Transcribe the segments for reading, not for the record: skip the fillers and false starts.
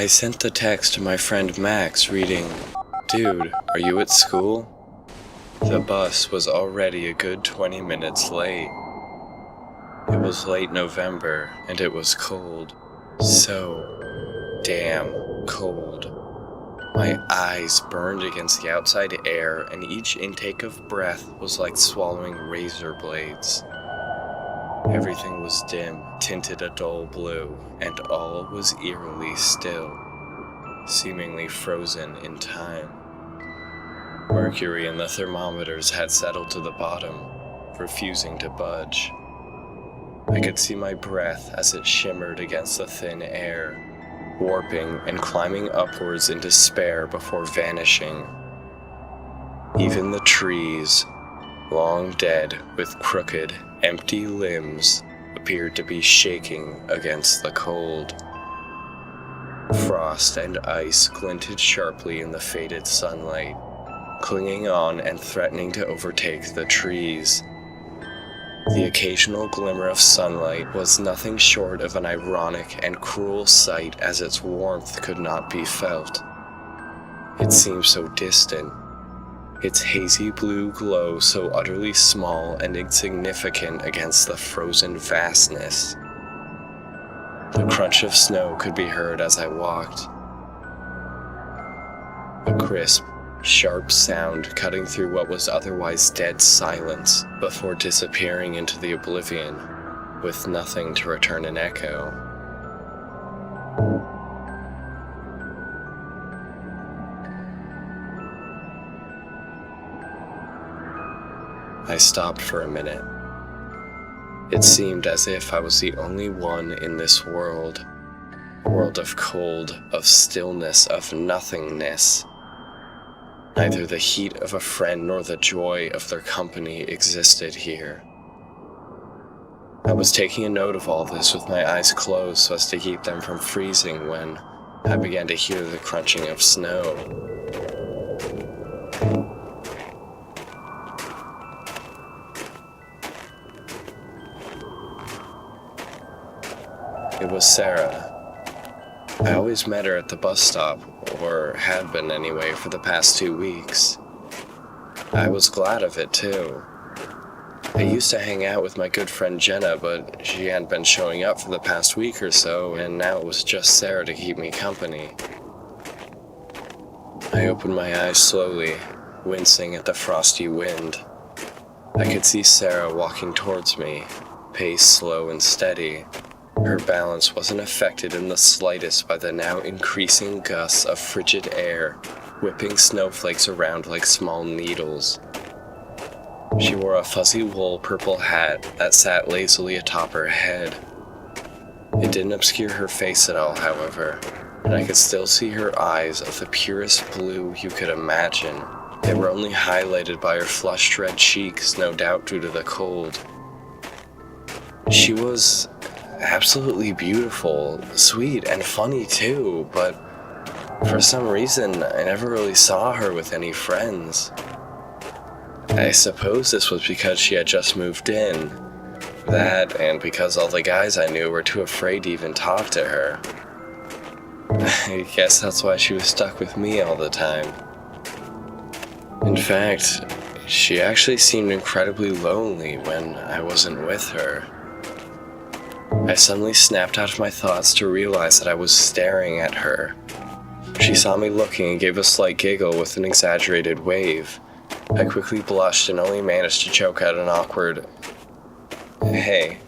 I sent the text to my friend Max reading, "Dude, are you at school?" The bus was already a good 20 minutes late. It was late November and it was cold. So damn cold. My eyes burned against the outside air and each intake of breath was like swallowing razor blades. Everything was dim, tinted a dull blue, and all was eerily still, seemingly frozen in time. Mercury in the thermometers had settled to the bottom, refusing to budge. I could see my breath as it shimmered against the thin air, warping and climbing upwards in despair before vanishing. Even the trees, long dead with crooked, empty limbs, appeared to be shaking against the cold. Frost and ice glinted sharply in the faded sunlight, clinging on and threatening to overtake the trees. The occasional glimmer of sunlight was nothing short of an ironic and cruel sight, as its warmth could not be felt. It seemed so distant, its hazy blue glow so utterly small and insignificant against the frozen vastness. The crunch of snow could be heard as I walked. A crisp, sharp sound cutting through what was otherwise dead silence before disappearing into the oblivion, with nothing to return an echo. I stopped for a minute. It seemed as if I was the only one in this world. A world of cold, of stillness, of nothingness. Neither the heat of a friend nor the joy of their company existed here. I was taking a note of all this with my eyes closed so as to keep them from freezing when I began to hear the crunching of snow. It was Sara. I always met her at the bus stop, or had been anyway for the past 2 weeks. I was glad of it too. I used to hang out with my good friend Jenna, but she hadn't been showing up for the past week or so, and now it was just Sara to keep me company. I opened my eyes slowly, wincing at the frosty wind. I could see Sara walking towards me, pace slow and steady. Her balance wasn't affected in the slightest by the now increasing gusts of frigid air, whipping snowflakes around like small needles. She wore a fuzzy wool purple hat that sat lazily atop her head. It didn't obscure her face at all, however, and I could still see her eyes of the purest blue you could imagine. They were only highlighted by her flushed red cheeks, no doubt due to the cold. She was absolutely beautiful, sweet, and funny too, but for some reason I never really saw her with any friends. I suppose this was because she had just moved in. That, and because all the guys I knew were too afraid to even talk to her. I guess that's why she was stuck with me all the time. In fact, she actually seemed incredibly lonely when I wasn't with her. I suddenly snapped out of my thoughts to realize that I was staring at her. She saw me looking and gave a slight giggle with an exaggerated wave. I quickly blushed and only managed to choke out an awkward, "Hey."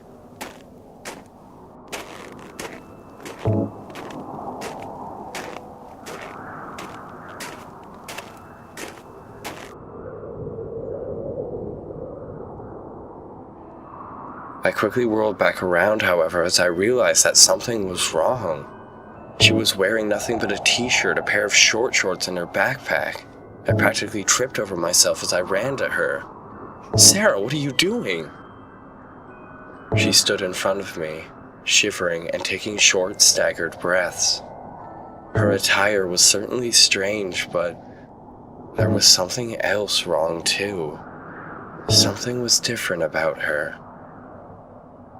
I quickly whirled back around, however, as I realized that something was wrong. She was wearing nothing but a t-shirt, a pair of short shorts, and her backpack. I practically tripped over myself as I ran to her. "Sara, what are you doing?" She stood in front of me, shivering and taking short, staggered breaths. Her attire was certainly strange, but there was something else wrong too. Something was different about her.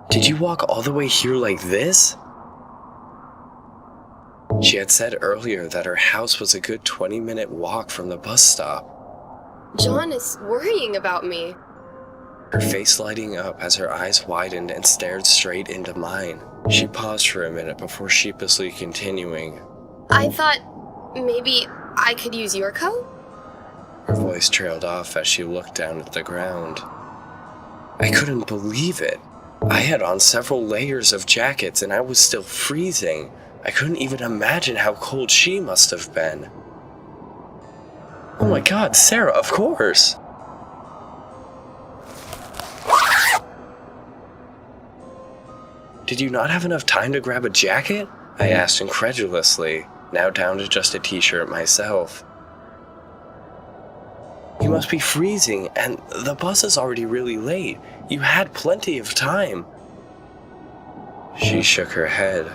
"Did you walk all the way here like this?" She had said earlier that her house was a good 20-minute walk from the bus stop. John is worrying about me. Her face lighting up as her eyes widened and stared straight into mine. She paused for a minute before sheepishly continuing. I thought maybe I could use your coat? Her voice trailed off as she looked down at the ground. I couldn't believe it. I had on several layers of jackets and I was still freezing. I couldn't even imagine how cold she must have been. Oh my God, Sarah, of course! Did you not have enough time to grab a jacket? I asked incredulously, now down to just a t-shirt myself. You must be freezing, and the bus is already really late. You had plenty of time. She shook her head.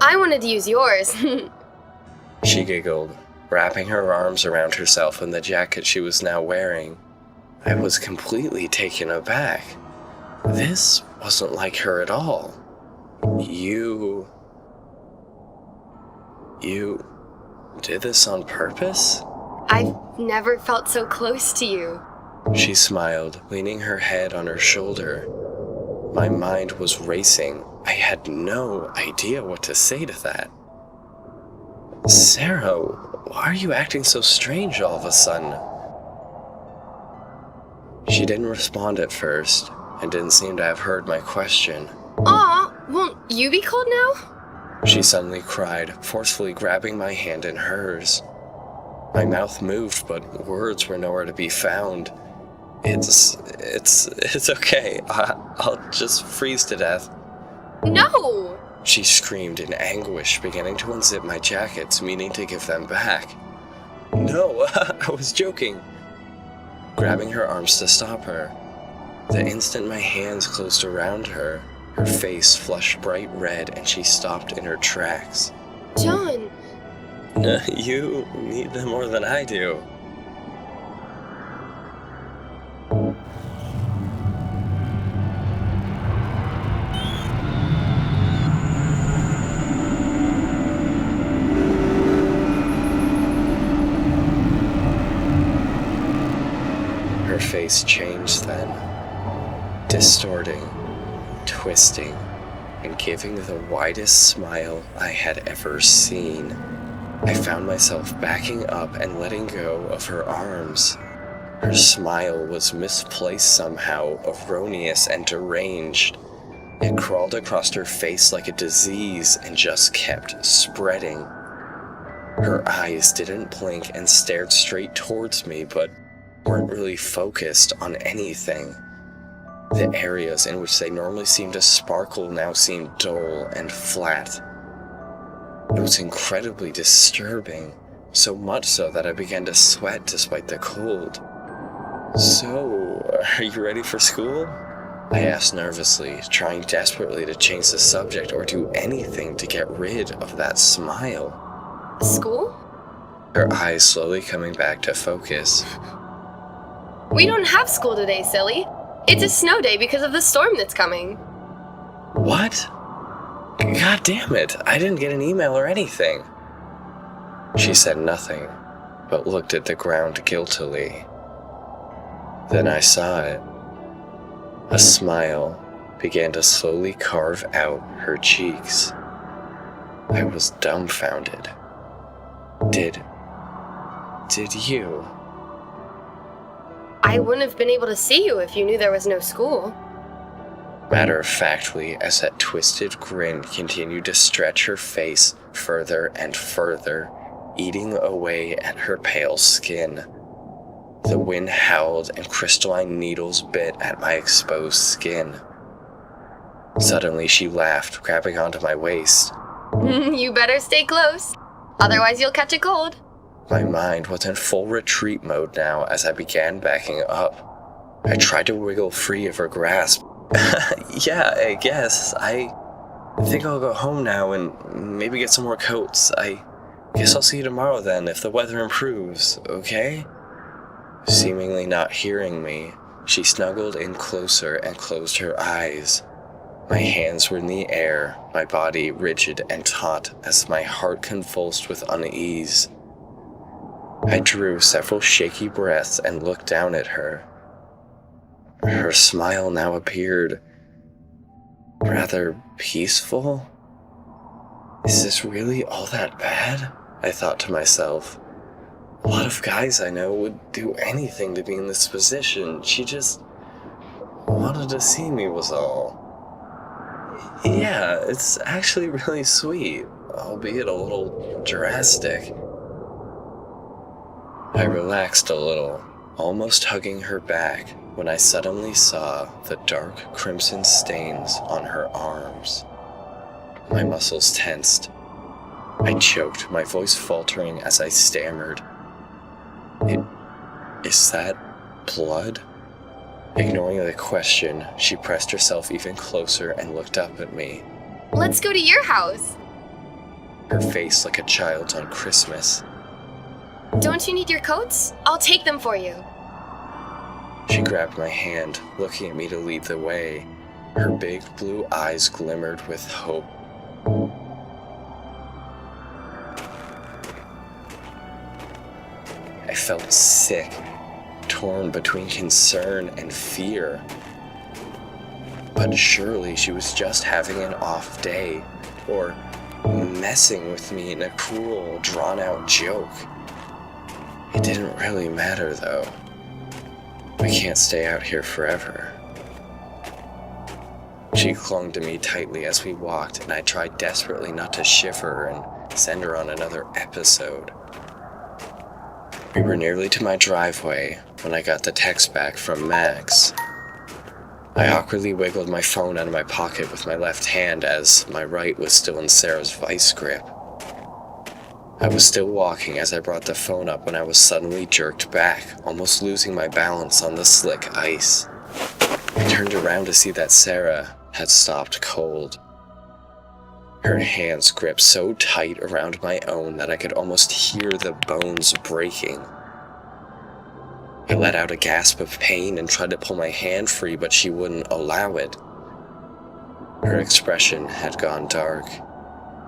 I wanted to use yours. She giggled, wrapping her arms around herself in the jacket she was now wearing. I was completely taken aback. This wasn't like her at all. You did this on purpose? I've never felt so close to you. She smiled, leaning her head on her shoulder. My mind was racing. I had no idea what to say to that. Sarah, why are you acting so strange all of a sudden? She didn't respond at first, and didn't seem to have heard my question. Aw, won't you be cold now? She suddenly cried, forcefully grabbing my hand in hers. My mouth moved, but words were nowhere to be found. It's okay. I'll just freeze to death. No! She screamed in anguish, beginning to unzip my jackets, meaning to give them back. No, I was joking. Grabbing her arms to stop her. The instant my hands closed around her, her face flushed bright red and she stopped in her tracks. John! You need them more than I do. Her face changed then, distorting, twisting, and giving the widest smile I had ever seen. I found myself backing up and letting go of her arms. Her smile was misplaced somehow, erroneous and deranged. It crawled across her face like a disease and just kept spreading. Her eyes didn't blink and stared straight towards me, but weren't really focused on anything. The areas in which they normally seemed to sparkle now seemed dull and flat. It was incredibly disturbing, so much so that I began to sweat despite the cold. So, are you ready for school? I asked nervously, trying desperately to change the subject or do anything to get rid of that smile. School? Her eyes slowly coming back to focus. We don't have school today, silly. It's a snow day because of the storm that's coming. What? God damn it, I didn't get an email or anything. She said nothing, but looked at the ground guiltily. Then I saw it. A smile began to slowly carve out her cheeks. I was dumbfounded. Did you? I wouldn't have been able to see you if you knew there was no school. Matter-of-factly, as that twisted grin continued to stretch her face further and further, eating away at her pale skin. The wind howled and crystalline needles bit at my exposed skin. Suddenly she laughed, grabbing onto my waist. You better stay close, otherwise you'll catch a cold. My mind was in full retreat mode now as I began backing up. I tried to wiggle free of her grasp. Yeah, I guess. I think I'll go home now and maybe get some more coats. I guess I'll see you tomorrow then if the weather improves, okay? Seemingly not hearing me, she snuggled in closer and closed her eyes. My hands were in the air, my body rigid and taut as my heart convulsed with unease. I drew several shaky breaths and looked down at her. Her smile now appeared rather peaceful. Is this really all that bad? I thought to myself. A lot of guys I know would do anything to be in this position. She just wanted to see me was all. Yeah, it's actually really sweet, albeit a little drastic. I relaxed a little, almost hugging her back, when I suddenly saw the dark crimson stains on her arms. My muscles tensed. I choked, my voice faltering as I stammered. Is that blood? Ignoring the question, she pressed herself even closer and looked up at me. Let's go to your house. Her face like a child's on Christmas. Don't you need your coats? I'll take them for you. She grabbed my hand, looking at me to lead the way. Her big blue eyes glimmered with hope. I felt sick, torn between concern and fear. But surely she was just having an off day, or messing with me in a cruel, drawn-out joke. It didn't really matter, though. We can't stay out here forever. She clung to me tightly as we walked, and I tried desperately not to shiver and send her on another episode. We were nearly to my driveway when I got the text back from Max. I awkwardly wiggled my phone out of my pocket with my left hand as my right was still in Sarah's vice grip. I was still walking as I brought the phone up when I was suddenly jerked back, almost losing my balance on the slick ice. I turned around to see that Sarah had stopped cold. Her hands gripped so tight around my own that I could almost hear the bones breaking. I let out a gasp of pain and tried to pull my hand free, but she wouldn't allow it. Her expression had gone dark,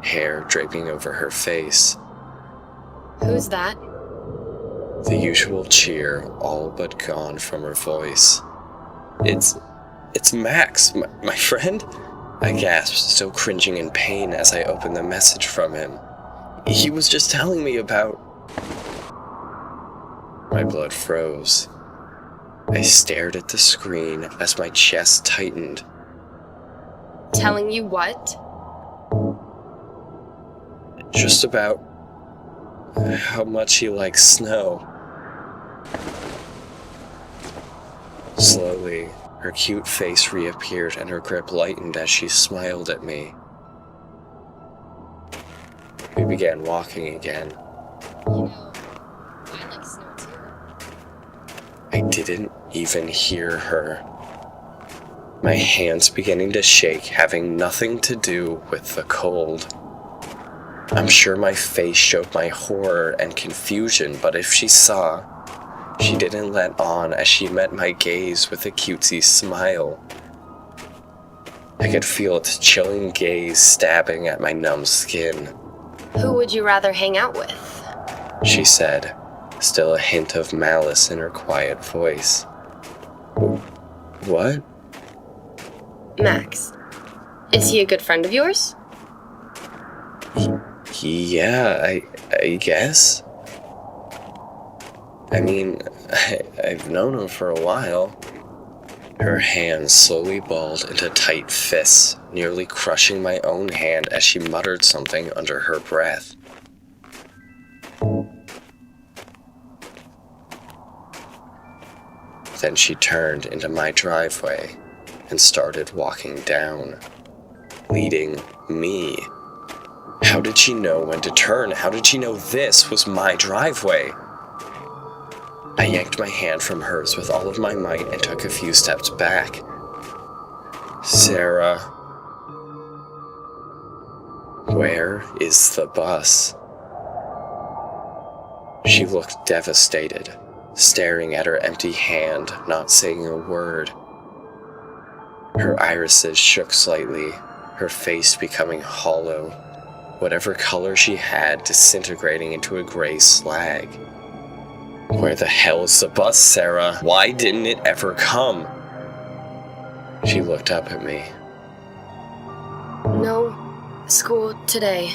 hair draping over her face. Who's that? The usual cheer all but gone from her voice. It's Max, my friend? I gasped, still cringing in pain as I opened the message from him. He was just telling me about... My blood froze. I stared at the screen as my chest tightened. Telling you what? Just about how much he likes snow. Slowly, her cute face reappeared and her grip lightened as she smiled at me. We began walking again. You know, I like snow too. I didn't even hear her. My hands beginning to shake, having nothing to do with the cold. I'm sure my face showed my horror and confusion, but if she saw, she didn't let on as she met my gaze with a cutesy smile. I could feel its chilling gaze stabbing at my numb skin. Who would you rather hang out with? She said, still a hint of malice in her quiet voice. What? Max. Is he a good friend of yours? Yeah, I guess. I mean, I've known him for a while. Her hands slowly balled into tight fists, nearly crushing my own hand as she muttered something under her breath. Then she turned into my driveway and started walking down, leading me. How did she know when to turn? How did she know this was my driveway? I yanked my hand from hers with all of my might and took a few steps back. Sarah, where is the bus? She looked devastated, staring at her empty hand, not saying a word. Her irises shook slightly, her face becoming hollow, whatever color she had disintegrating into a gray slag. Where the hell is the bus, Sarah? Why didn't it ever come? She looked up at me. No school today.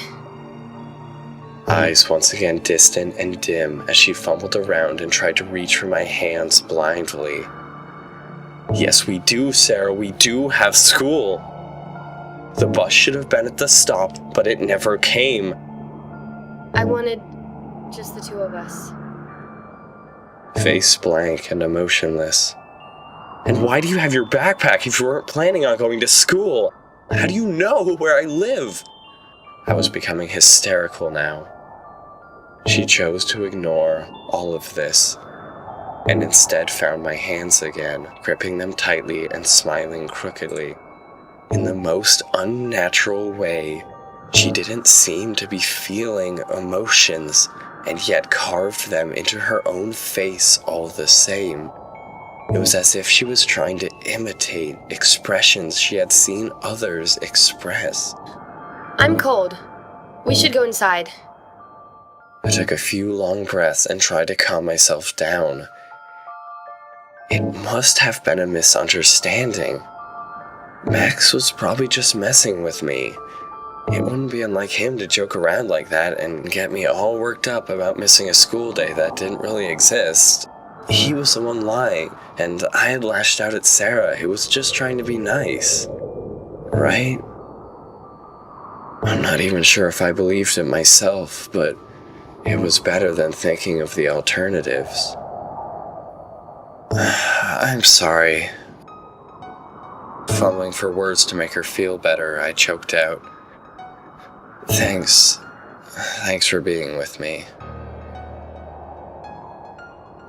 Eyes once again distant and dim as she fumbled around and tried to reach for my hands blindly. Yes, we do, Sarah, we do have school. The bus should have been at the stop, but it never came. I wanted just the two of us. Face blank and emotionless. And why do you have your backpack if you weren't planning on going to school? How do you know where I live? I was becoming hysterical now. She chose to ignore all of this, and instead found my hands again, gripping them tightly and smiling crookedly. In the most unnatural way, she didn't seem to be feeling emotions, and yet carved them into her own face all the same. It was as if she was trying to imitate expressions she had seen others express. I'm cold. We should go inside. I took a few long breaths and tried to calm myself down. It must have been a misunderstanding. Max was probably just messing with me. It wouldn't be unlike him to joke around like that and get me all worked up about missing a school day that didn't really exist. He was the one lying, and I had lashed out at Sarah, who was just trying to be nice. Right? I'm not even sure if I believed it myself, but it was better than thinking of the alternatives. I'm sorry. Fumbling for words to make her feel better, I choked out. Thanks for being with me.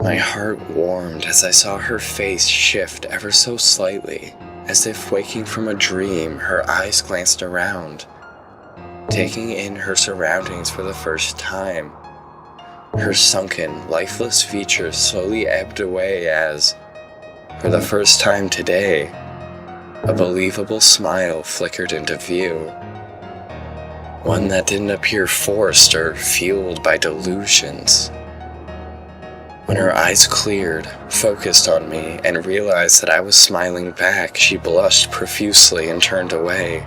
My heart warmed as I saw her face shift ever so slightly, as if waking from a dream. Her eyes glanced around, taking in her surroundings for the first time. Her sunken, lifeless features slowly ebbed away as, for the first time today, a believable smile flickered into view. One that didn't appear forced or fueled by delusions. When her eyes cleared, focused on me, and realized that I was smiling back, she blushed profusely and turned away.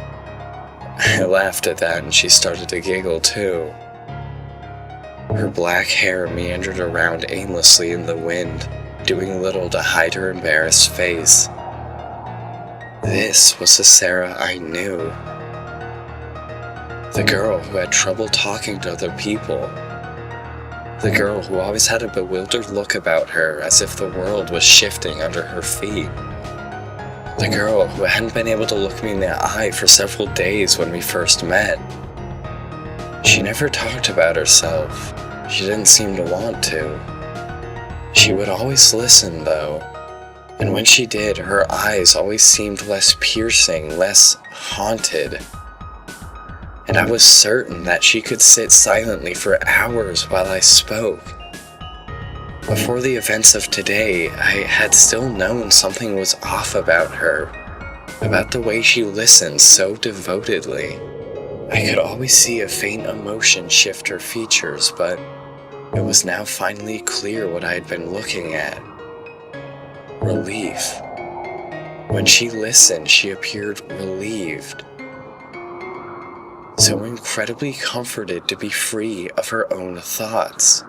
I laughed at that and she started to giggle too. Her black hair meandered around aimlessly in the wind, doing little to hide her embarrassed face. This was the Sarah I knew. The girl who had trouble talking to other people. The girl who always had a bewildered look about her, as if the world was shifting under her feet. The girl who hadn't been able to look me in the eye for several days when we first met. She never talked about herself. She didn't seem to want to. She would always listen, though. And when she did, her eyes always seemed less piercing, less haunted. And I was certain that she could sit silently for hours while I spoke. Before the events of today, I had still known something was off about her, about the way she listened so devotedly. I could always see a faint emotion shift her features, but it was now finally clear what I had been looking at. Relief. When she listened, she appeared relieved. So incredibly comforted to be free of her own thoughts.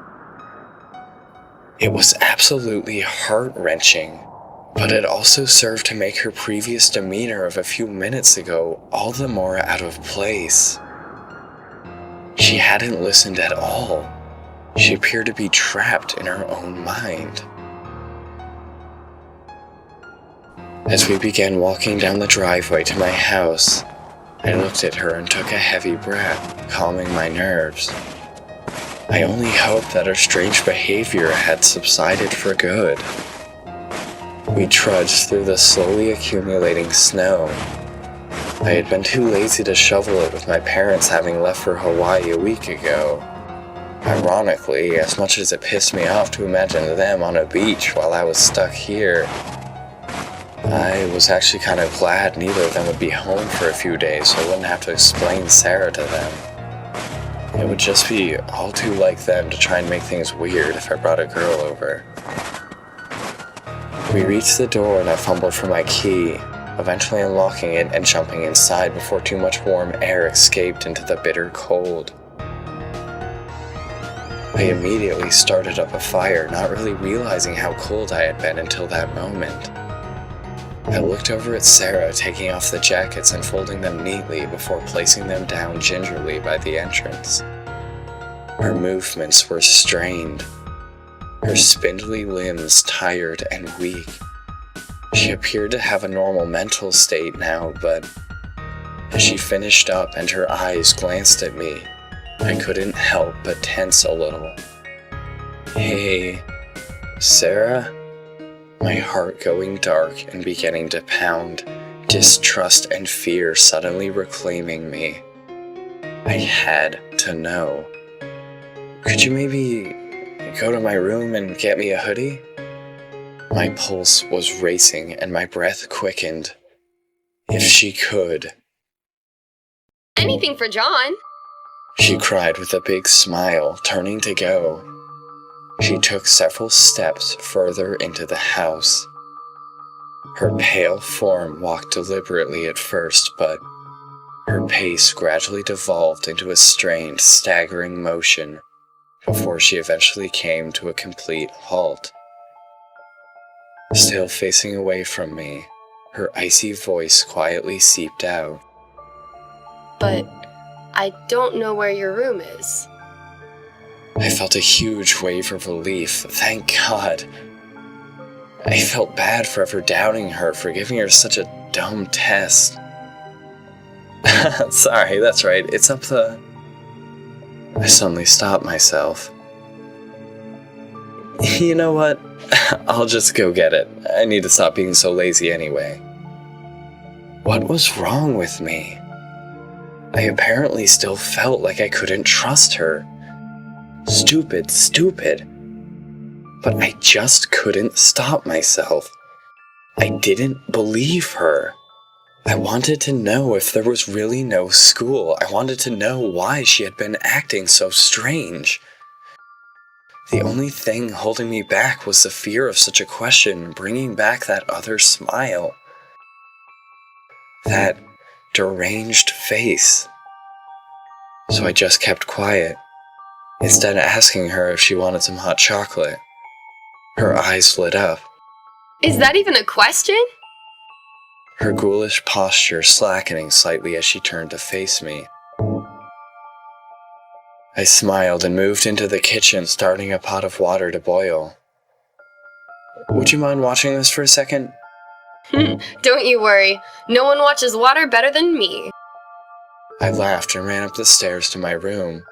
It was absolutely heart-wrenching, but it also served to make her previous demeanor of a few minutes ago all the more out of place. She hadn't listened at all. She appeared to be trapped in her own mind. As we began walking down the driveway to my house, I looked at her and took a heavy breath, calming my nerves. I only hoped that her strange behavior had subsided for good. We trudged through the slowly accumulating snow. I had been too lazy to shovel it with my parents having left for Hawaii a week ago. Ironically, as much as it pissed me off to imagine them on a beach while I was stuck here. I was actually kind of glad neither of them would be home for a few days, so I wouldn't have to explain Sara to them. It would just be all too like them to try and make things weird if I brought a girl over. We reached the door and I fumbled for my key, eventually unlocking it and jumping inside before too much warm air escaped into the bitter cold. I immediately started up a fire, not really realizing how cold I had been until that moment. I looked over at Sara, taking off the jackets and folding them neatly before placing them down gingerly by the entrance. Her movements were strained, her spindly limbs tired and weak. She appeared to have a normal mental state now, but as she finished up and her eyes glanced at me, I couldn't help but tense a little. "Hey, Sara?" My heart going dark and beginning to pound, distrust and fear suddenly reclaiming me. I had to know. "Could you maybe go to my room and get me a hoodie?" My pulse was racing and my breath quickened. If she could. Anything for John. She cried with a big smile, turning to go. She took several steps further into the house. Her pale form walked deliberately at first, but her pace gradually devolved into a strained, staggering motion before she eventually came to a complete halt. Still facing away from me, her icy voice quietly seeped out. "But I don't know where your room is." I felt a huge wave of relief, thank God. I felt bad for ever doubting her, for giving her such a dumb test. "Sorry, that's right, it's up the..." I suddenly stopped myself. "You know what? I'll just go get it. I need to stop being so lazy anyway." What was wrong with me? I apparently still felt like I couldn't trust her. Stupid. But I just couldn't stop myself. I didn't believe her. I wanted to know if there was really no school. I wanted to know why she had been acting so strange. The only thing holding me back was the fear of such a question bringing back that other smile. That deranged face. So I just kept quiet, instead of asking her if she wanted some hot chocolate. Her eyes lit up. "Is that even a question?" Her ghoulish posture slackening slightly as she turned to face me. I smiled and moved into the kitchen, starting a pot of water to boil. "Would you mind watching this for a second?" "Don't you worry. No one watches water better than me." I laughed and ran up the stairs to my room.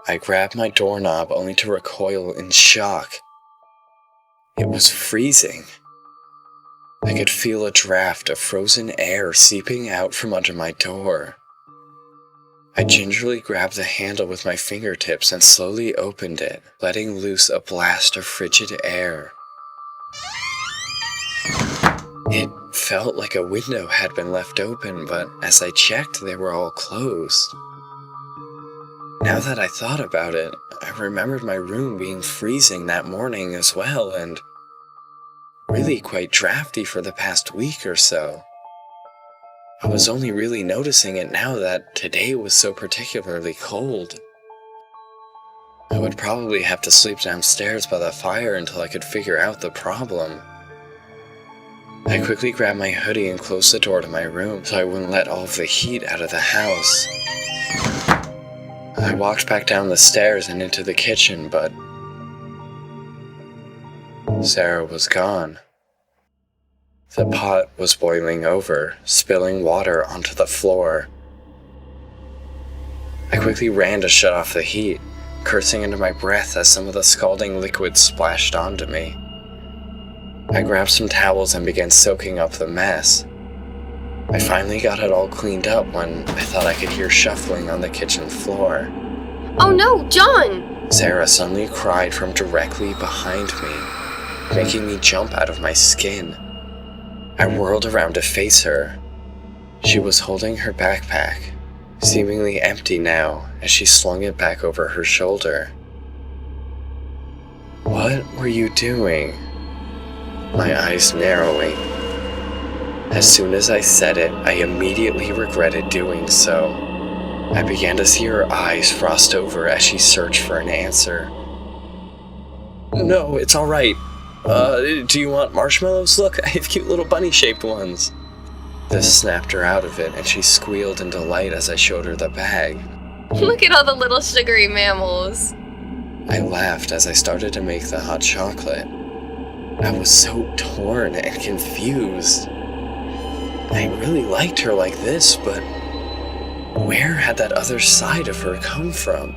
I grabbed my doorknob only to recoil in shock. It was freezing. I could feel a draft of frozen air seeping out from under my door. I gingerly grabbed the handle with my fingertips and slowly opened it, letting loose a blast of frigid air. It felt like a window had been left open, but as I checked, they were all closed. Now that I thought about it, I remembered my room being freezing that morning as well, and really quite drafty for the past week or so. I was only really noticing it now that today was so particularly cold. I would probably have to sleep downstairs by the fire until I could figure out the problem. I quickly grabbed my hoodie and closed the door to my room so I wouldn't let all of the heat out of the house. I walked back down the stairs and into the kitchen, but Sara was gone. The pot was boiling over, spilling water onto the floor. I quickly ran to shut off the heat, cursing into my breath as some of the scalding liquid splashed onto me. I grabbed some towels and began soaking up the mess. I finally got it all cleaned up when I thought I could hear shuffling on the kitchen floor. "Oh no, John! Sara suddenly cried from directly behind me, making me jump out of my skin. I whirled around to face her. She was holding her backpack, seemingly empty now as she slung it back over her shoulder. "What were you doing?" My eyes narrowing. As soon as I said it, I immediately regretted doing so. I began to see her eyes frost over as she searched for an answer. "No, it's alright. Do you want marshmallows? Look, I have cute little bunny-shaped ones." This snapped her out of it, and she squealed in delight as I showed her the bag. Look at all the little sugary mammals. I laughed as I started to make the hot chocolate. I was so torn and confused. I really liked her like this, but where had that other side of her come from?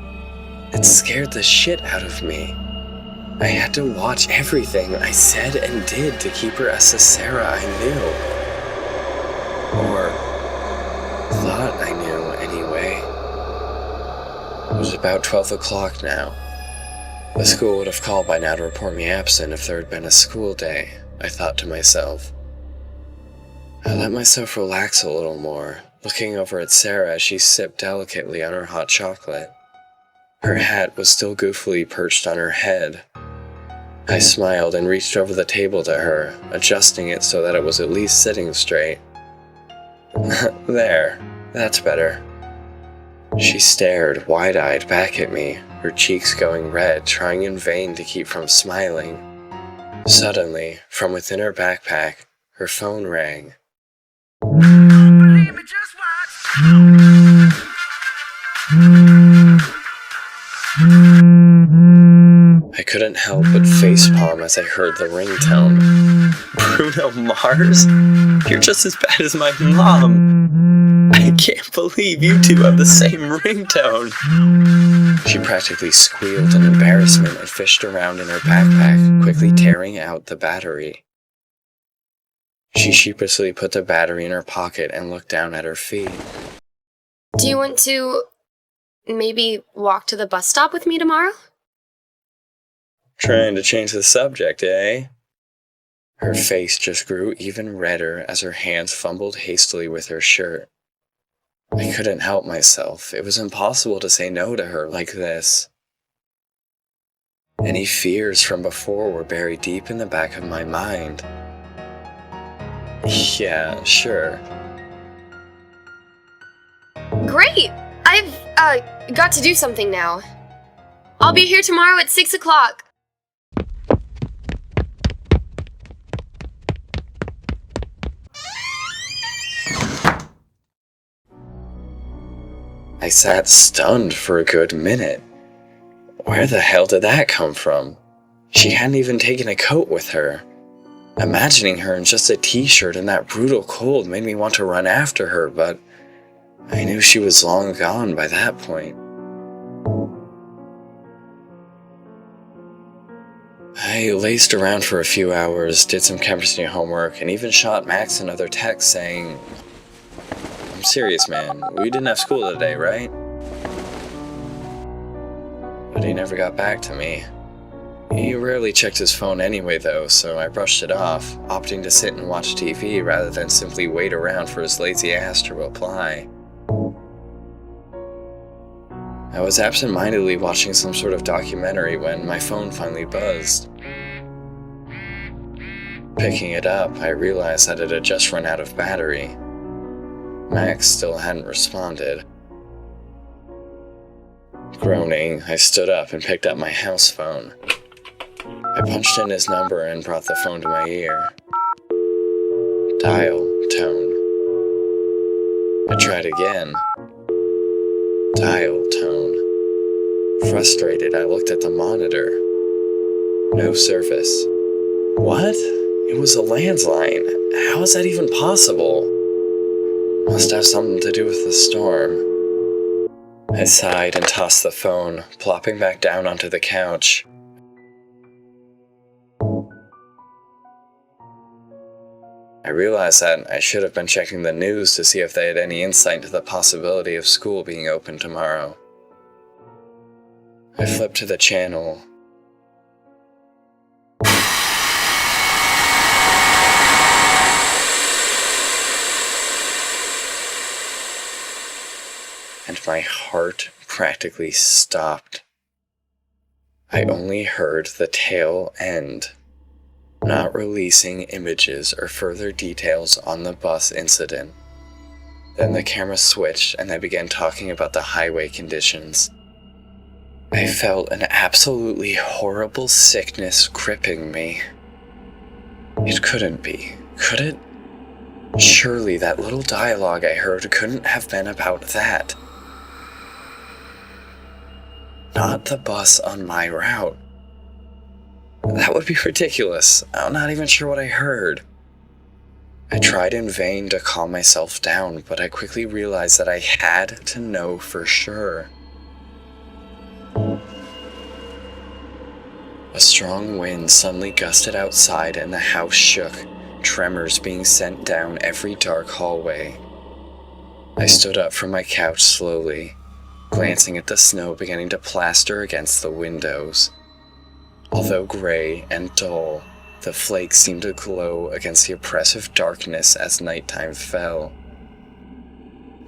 It scared the shit out of me. I had to watch everything I said and did to keep her as the Sara I knew. Or thought I knew, anyway. It was about 12 o'clock now. The school would have called by now to report me absent if there had been a school day, I thought to myself. I let myself relax a little more, looking over at Sara as she sipped delicately on her hot chocolate. Her hat was still goofily perched on her head. I smiled and reached over the table to her, adjusting it so that it was at least sitting straight. There, that's better. She stared wide-eyed back at me, her cheeks going red, trying in vain to keep from smiling. Suddenly, from within her backpack, her phone rang. I couldn't help but facepalm as I heard the ringtone. Bruno Mars? You're just as bad as my mom. I can't believe you two have the same ringtone. She practically squealed in embarrassment and fished around in her backpack, quickly tearing out the battery. She sheepishly put the battery in her pocket and looked down at her feet. Do you want to maybe walk to the bus stop with me tomorrow? Trying to change the subject, eh? Her face just grew even redder as her hands fumbled hastily with her shirt. I couldn't help myself. It was impossible to say no to her like this. Any fears from before were buried deep in the back of my mind. Yeah, sure. Great! I've got to do something now. I'll be here tomorrow at 6 o'clock. I sat stunned for a good minute. Where the hell did that come from? She hadn't even taken a coat with her. Imagining her in just a t-shirt in that brutal cold made me want to run after her, but I knew she was long gone by that point. I lazed around for a few hours, did some chemistry homework, and even shot Max another text saying, "I'm serious, man, we didn't have school today, right?" But he never got back to me. He rarely checked his phone anyway though, so I brushed it off, opting to sit and watch TV rather than simply wait around for his lazy ass to reply. I was absent-mindedly watching some sort of documentary when my phone finally buzzed. Picking it up, I realized that it had just run out of battery. Max still hadn't responded. Groaning, I stood up and picked up my house phone. I punched in his number and brought the phone to my ear. Dial tone. I tried again. Dial tone. Frustrated, I looked at the monitor. No service. What? It was a landline. How is that even possible? Must have something to do with the storm. I sighed and tossed the phone, plopping back down onto the couch. I realized that I should have been checking the news to see if they had any insight into the possibility of school being open tomorrow. I flipped to the channel. And my heart practically stopped. I only heard the tail end, not releasing images or further details on the bus incident. Then the camera switched and I began talking about the highway conditions. I felt an absolutely horrible sickness gripping me. It couldn't be, could it? Surely that little dialogue I heard couldn't have been about that. Not the bus on my route. That would be ridiculous. I'm not even sure what I heard. I tried in vain to calm myself down, but I quickly realized that I had to know for sure. A strong wind suddenly gusted outside and the house shook, tremors being sent down every dark hallway. I stood up from my couch slowly, glancing at the snow beginning to plaster against the windows. Although gray and dull, the flakes seemed to glow against the oppressive darkness as nighttime fell.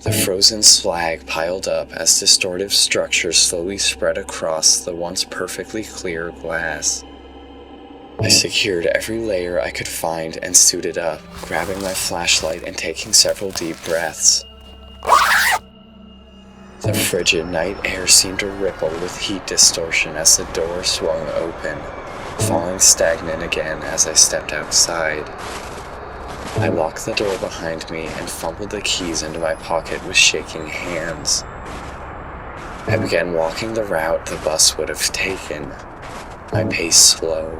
The frozen slag piled up as distortive structures slowly spread across the once perfectly clear glass. I secured every layer I could find and suited up, grabbing my flashlight and taking several deep breaths. The frigid night air seemed to ripple with heat distortion as the door swung open, falling stagnant again as I stepped outside. I locked the door behind me and fumbled the keys into my pocket with shaking hands. I began walking the route the bus would have taken, my pace slow,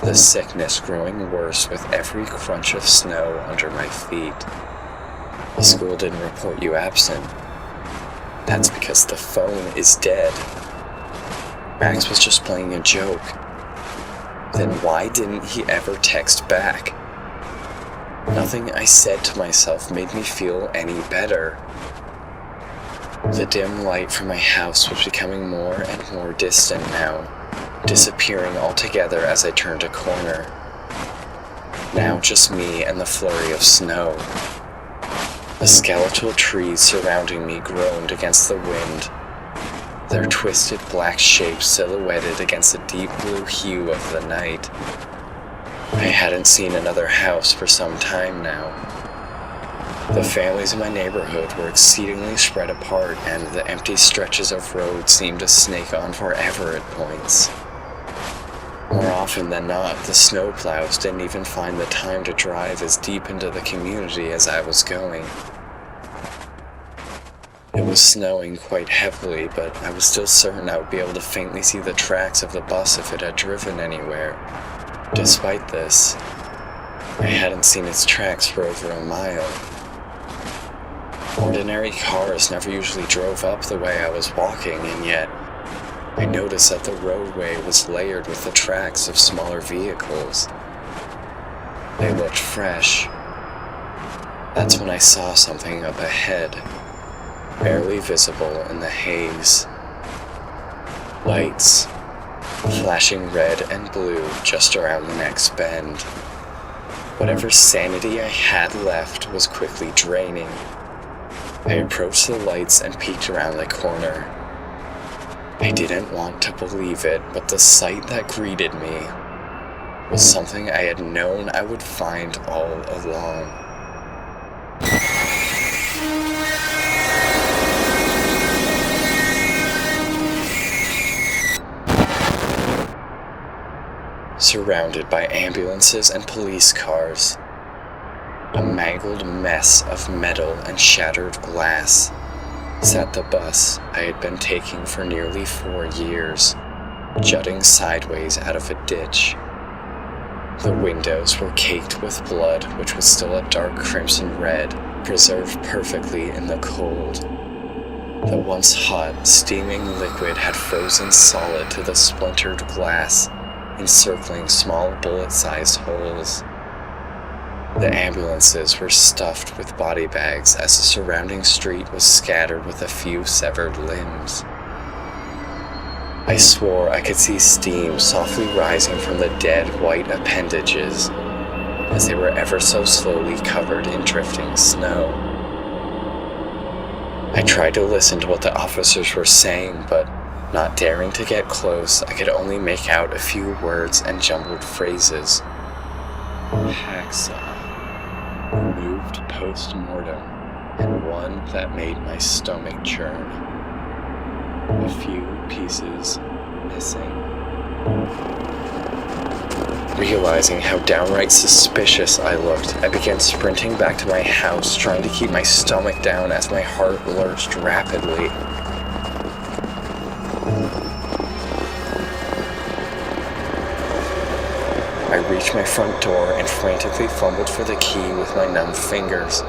the sickness growing worse with every crunch of snow under my feet. The school didn't report you absent. That's because the phone is dead. Max was just playing a joke. Then why didn't he ever text back? Nothing I said to myself made me feel any better. The dim light from my house was becoming more and more distant now, disappearing altogether as I turned a corner. Now just me and the flurry of snow. The skeletal trees surrounding me groaned against the wind, their twisted black shapes silhouetted against the deep blue hue of the night. I hadn't seen another house for some time now. The families in my neighborhood were exceedingly spread apart, and the empty stretches of road seemed to snake on forever at points. More often than not, the snowplows didn't even find the time to drive as deep into the community as I was going. It was snowing quite heavily, but I was still certain I would be able to faintly see the tracks of the bus if it had driven anywhere. Despite this, I hadn't seen its tracks for over a mile. Ordinary cars never usually drove up the way I was walking, and yet I noticed that the roadway was layered with the tracks of smaller vehicles. They looked fresh. That's when I saw something up ahead, barely visible in the haze. Lights, flashing red and blue just around the next bend. Whatever sanity I had left was quickly draining. I approached the lights and peeked around the corner. I didn't want to believe it, but the sight that greeted me was something I had known I would find all along. Surrounded by ambulances and police cars, a mangled mess of metal and shattered glass, sat the bus I had been taking for nearly 4 years, jutting sideways out of a ditch. The windows were caked with blood, which was still a dark crimson red, preserved perfectly in the cold. The once hot, steaming liquid had frozen solid to the splintered glass, encircling small bullet-sized holes. The ambulances were stuffed with body bags as the surrounding street was scattered with a few severed limbs. I swore I could see steam softly rising from the dead white appendages as they were ever so slowly covered in drifting snow. I tried to listen to what the officers were saying, but not daring to get close, I could only make out a few words and jumbled phrases. Hacksaw, removed post-mortem, and one that made my stomach churn. A few pieces missing. Realizing how downright suspicious I looked, I began sprinting back to my house, trying to keep my stomach down as my heart lurched rapidly. I reached my front door and frantically fumbled for the key with my numb fingers,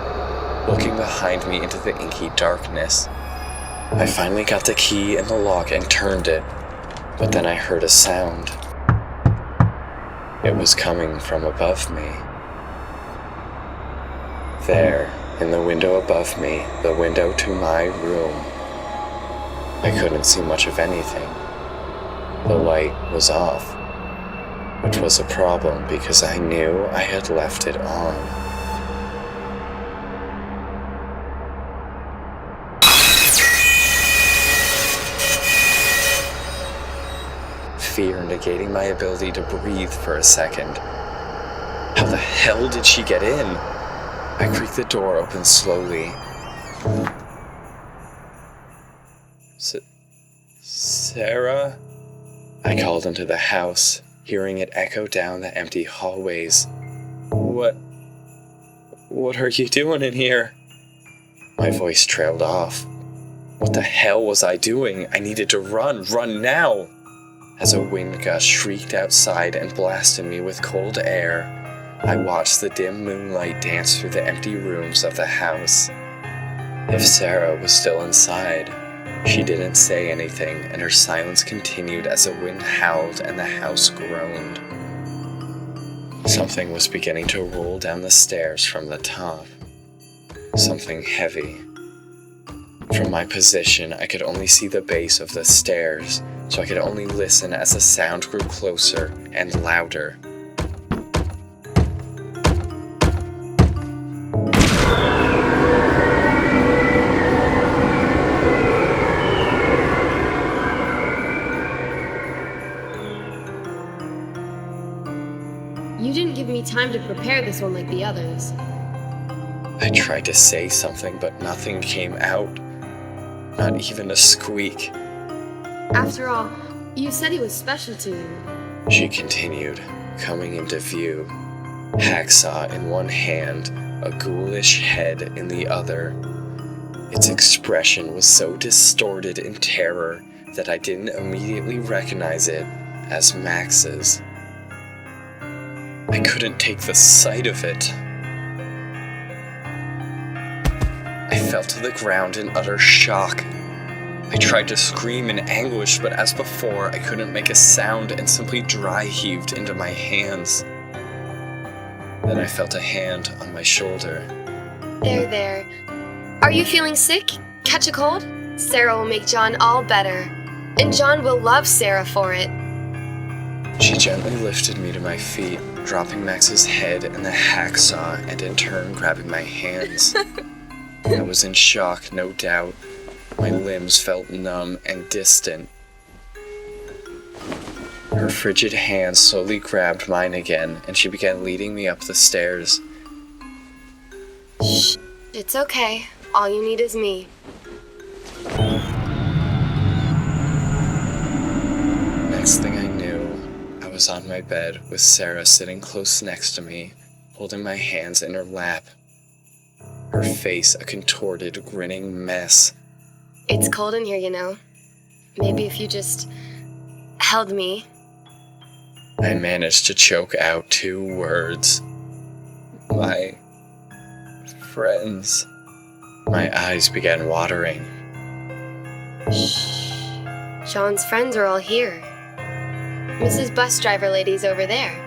looking behind me into the inky darkness. I finally got the key in the lock and turned it, but then I heard a sound. It was coming from above me. There, in the window above me, the window to my room, I couldn't see much of anything. The light was off, which was a problem because I knew I had left it on. Fear negating my ability to breathe for a second. How the hell did she get in? I creaked the door open slowly. Sarah? I called into the house, hearing it echo down the empty hallways. What are you doing in here? My voice trailed off. What the hell was I doing? I needed to run now! As a wind gust shrieked outside and blasted me with cold air, I watched the dim moonlight dance through the empty rooms of the house. If Sarah was still inside, she didn't say anything, and her silence continued as the wind howled and the house groaned. Something was beginning to roll down the stairs from the top. Something heavy. From my position, I could only see the base of the stairs, so I could only listen as the sound grew closer and louder. You didn't give me time to prepare this one like the others. I tried to say something, but nothing came out. Not even a squeak. After all, you said he was special to you. She continued, coming into view. Hacksaw in one hand, a ghoulish head in the other. Its expression was so distorted in terror that I didn't immediately recognize it as Max's. I couldn't take the sight of it. I fell to the ground in utter shock. I tried to scream in anguish, but as before, I couldn't make a sound and simply dry heaved into my hands. Then I felt a hand on my shoulder. There. Are you feeling sick? Catch a cold? Sarah will make John all better. And John will love Sarah for it. She gently lifted me to my feet, dropping Max's head in the hacksaw and in turn grabbing my hands. I was in shock, no doubt. My limbs felt numb and distant. Her frigid hand slowly grabbed mine again, and she began leading me up the stairs. Shh, it's okay. All you need is me. Next thing I knew, I was on my bed with Sarah sitting close next to me, holding my hands in her lap. Her face a contorted, grinning mess. It's cold in here, you know. Maybe if you just held me. I managed to choke out 2 words. My friends. My eyes began watering. Shh. John's friends are all here. Mrs. Bus Driver Lady's over there.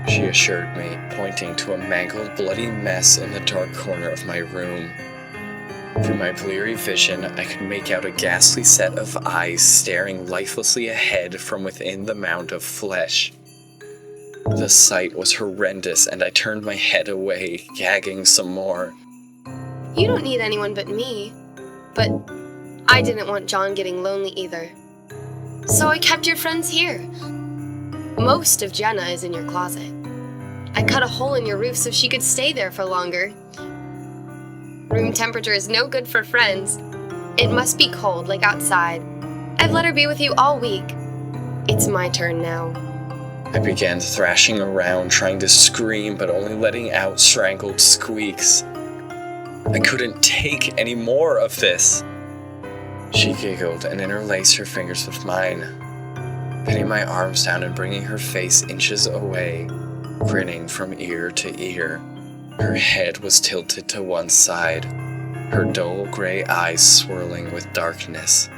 She assured me, pointing to a mangled, bloody mess in the dark corner of my room. Through my bleary vision, I could make out a ghastly set of eyes staring lifelessly ahead from within the mound of flesh. The sight was horrendous, and I turned my head away, gagging some more. You don't need anyone but me. But I didn't want John getting lonely either. So I kept your friends here. Most of Jenna is in your closet. I cut a hole in your roof so she could stay there for longer. Room temperature is no good for friends. It must be cold, like outside. I've let her be with you all week. It's my turn now. I began thrashing around, trying to scream, but only letting out strangled squeaks. I couldn't take any more of this. She giggled and interlaced her fingers with mine, pinning my arms down and bringing her face inches away, grinning from ear to ear. Her head was tilted to one side, her dull gray eyes swirling with darkness.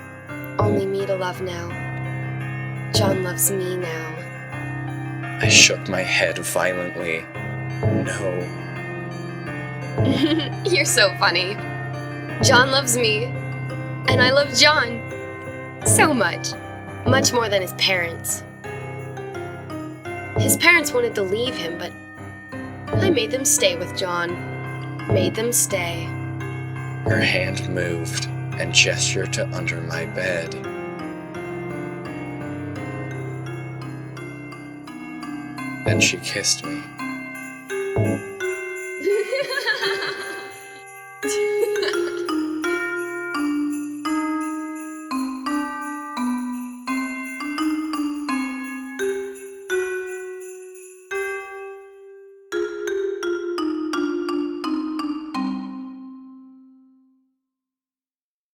Only me to love now. John loves me now. I shook my head violently. No. You're so funny. John loves me, and I love John. So much. Much more than his parents. His parents wanted to leave him, but I made them stay with John. Made them stay. Her hand moved and gestured to under my bed. Then she kissed me.